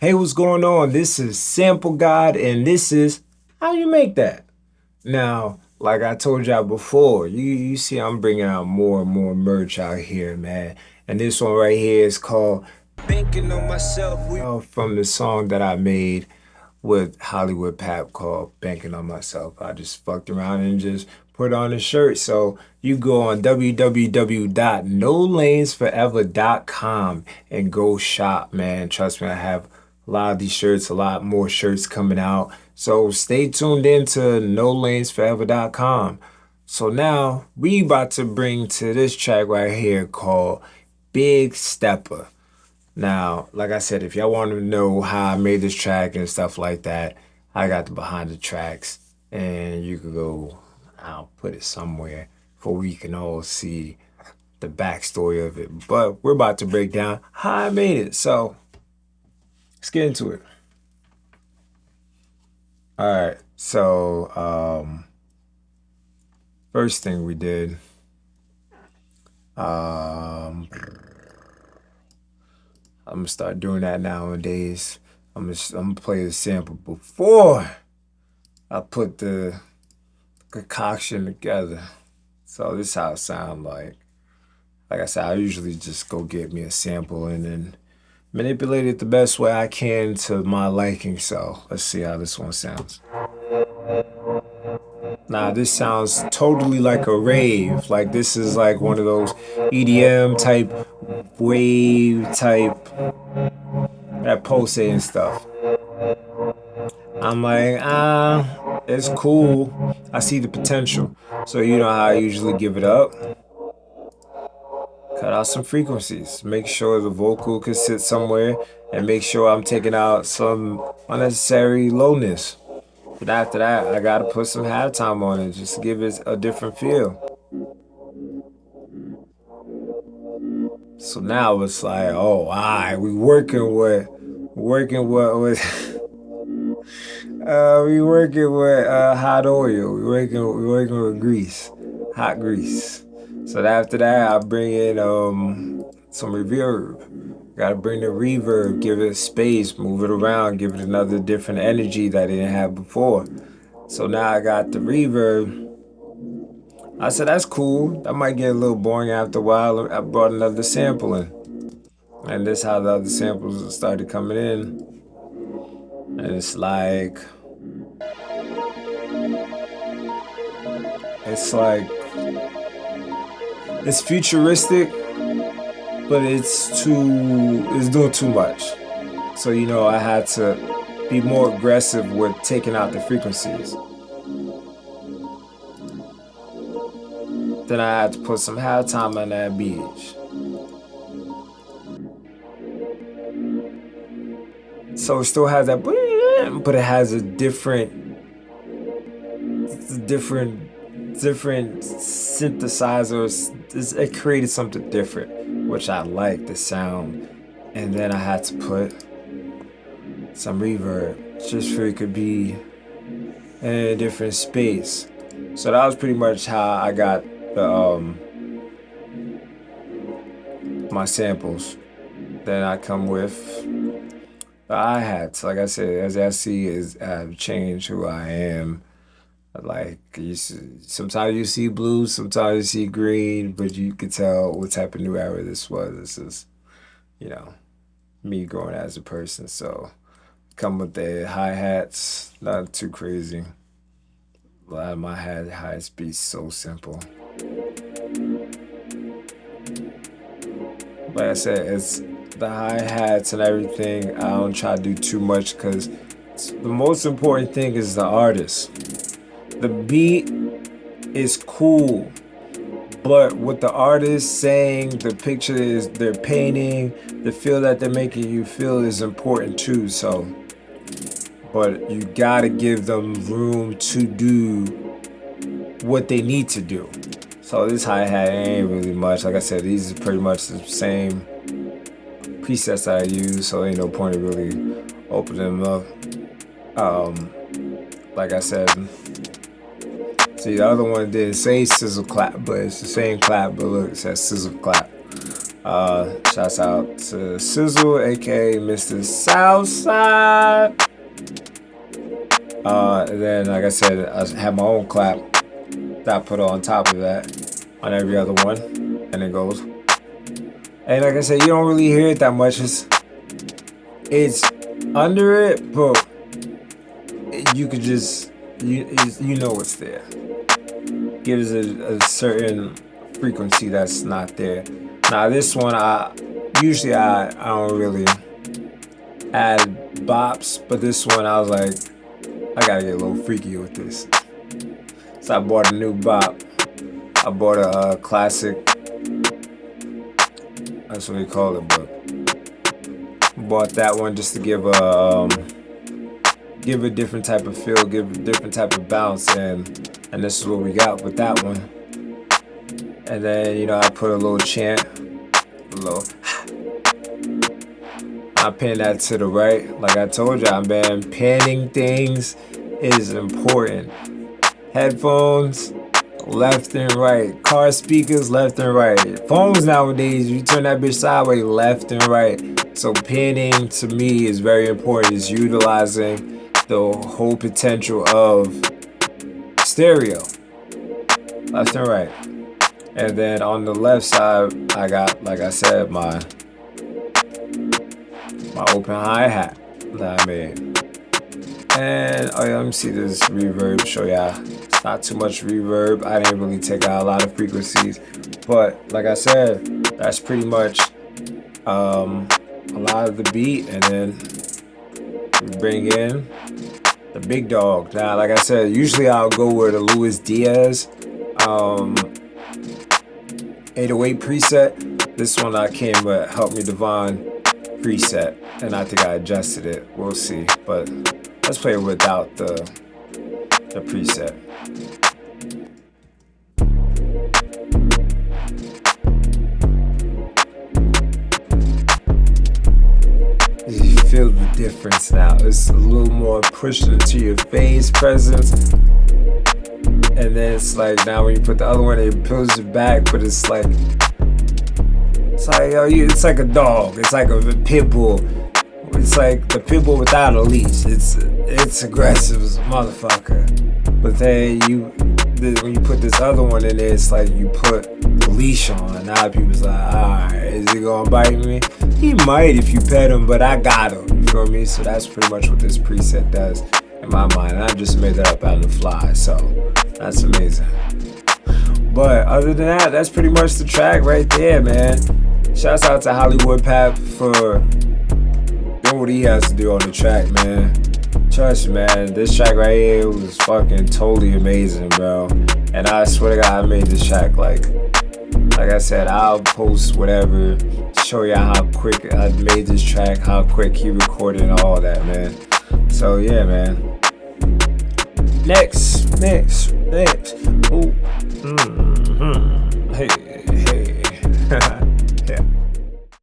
Hey, what's going on? This is Sample God, and this is how you make that. Now, like I told y'all before, you see I'm bringing out more and more merch out here, man. And this one right here is called Banking on Myself. From the song that I made with Hollywood Pap called Banking on Myself. I just fucked around and just put on a shirt. So you go on www.nolanesforever.com and go shop, man. Trust me, I have a lot of these shirts, a lot more shirts coming out. So stay tuned in to nolanesforever.com. So now we about to bring to this track right here called Big Steppa. Now, like I said, if y'all want to know how I made this track and stuff like that, I got the behind the tracks, and you could go, I'll put it somewhere for we can all see the backstory of it. But we're about to break down how I made it. So let's get into it. All right. So first thing we did, I'm gonna start doing that nowadays. I'm gonna play the sample before I put the concoction together. So this is how it sounds like. Like I said, I usually just go get me a sample and then manipulate it the best way I can to my liking. So let's see how this one sounds. Now this sounds totally like a rave. Like this is like one of those EDM type, wave type, that pulsating stuff. I'm like, it's cool. I see the potential. So you know how I usually give it up? Cut out some frequencies. Make sure the vocal can sit somewhere and make sure I'm taking out some unnecessary lowness. But after that, I gotta put some halftime on it just to give it a different feel. So now it's like, oh, all right, we working with we working with hot oil. We working with grease, hot grease. So after that, I bring in some reverb. Gotta bring the reverb, give it space, move it around, give it another different energy that it didn't have before. So now I got the reverb. I said that's cool. That might get a little boring after a while. I brought another sample in, and this is how the other samples started coming in. And it's like it's futuristic, but it's doing too much. So I had to be more aggressive with taking out the frequencies. Then I had to put some halftime on that beach. So it still has that, but it has a different synthesizers. It created something different, which I like the sound. And then I had to put some reverb just for it could be in a different space. So that was pretty much how I got the my samples. Then I come with the hi-hats. Like I said, as I see, I've changed who I am. Like sometimes you see blue, sometimes you see green, but you can tell what type of new era this was. This is, you know, me growing as a person. So come with the hi-hats, not too crazy. A lot of my hi-hats be so simple. Like I said, it's the hi-hats and everything. I don't try to do too much because the most important thing is the artist. The beat is cool, but what the artist saying, the picture is they're painting, the feel that they're making you feel is important too. So, but you gotta give them room to do what they need to do. So this hi-hat ain't really much. Like I said, these are pretty much the same presets that I use, so ain't no point of really opening them up. Like I said, see, the other one didn't say sizzle clap, but it's the same clap, but look, it says sizzle clap. Shouts out to Sizzle, aka Mr. Southside. And then, like I said, I have my own clap that I put on top of that on every other one, and it goes. And like I said, you don't really hear it that much. It's under it, but you could just you know it's there. Gives it a certain frequency that's not there. Now this one, I don't really add bops, but this one I was like, I gotta get a little freaky with this. So I bought a new bop. I bought a classic. That's what we call it, but bought that one just to give a different type of feel, give a different type of bounce, and this is what we got with that one. And then I put a little chant, a little. I pin that to the right. Like I told y'all, man, pinning things is important. Headphones, left and right. Car speakers, left and right. Phones nowadays, you turn that bitch sideways, left and right. So pinning to me is very important. It's utilizing the whole potential of stereo, left and right. And then on the left side, I got, like I said, my open hi-hat that I made. And let me see this reverb, show y'all. It's not too much reverb. I didn't really take out a lot of frequencies, but like I said, that's pretty much a lot of the beat. And then we bring in the big dog. Now, like I said, usually I'll go with a Luis Diaz 808 preset. This one I came with Help Me Divine preset, and I think I adjusted it. We'll see, but let's play it without the preset. You feel the difference now. It's a little more pushed into your face presence. And then it's like, now when you put the other one, it pulls it back, but it's like it's like a dog. It's like a pit bull. It's like the pit bull without a leash. It's aggressive as a motherfucker. But then when you put this other one in there, it's like you put the leash on. And now people's like, alright, is he gonna bite me? He might if you pet him, but I got him. You feel me? So that's pretty much what this preset does in my mind. And I just made that up on the fly, so that's amazing. But other than that, that's pretty much the track right there, man. Shouts out to Hollywood Pap for doing what he has to do on the track, man. Trust me, man, this track right here was fucking totally amazing, bro. And I swear to God, I made this track like I said, I'll post whatever, show you how quick I made this track, how quick he recorded and all that, man. So yeah, man. Next. Ooh.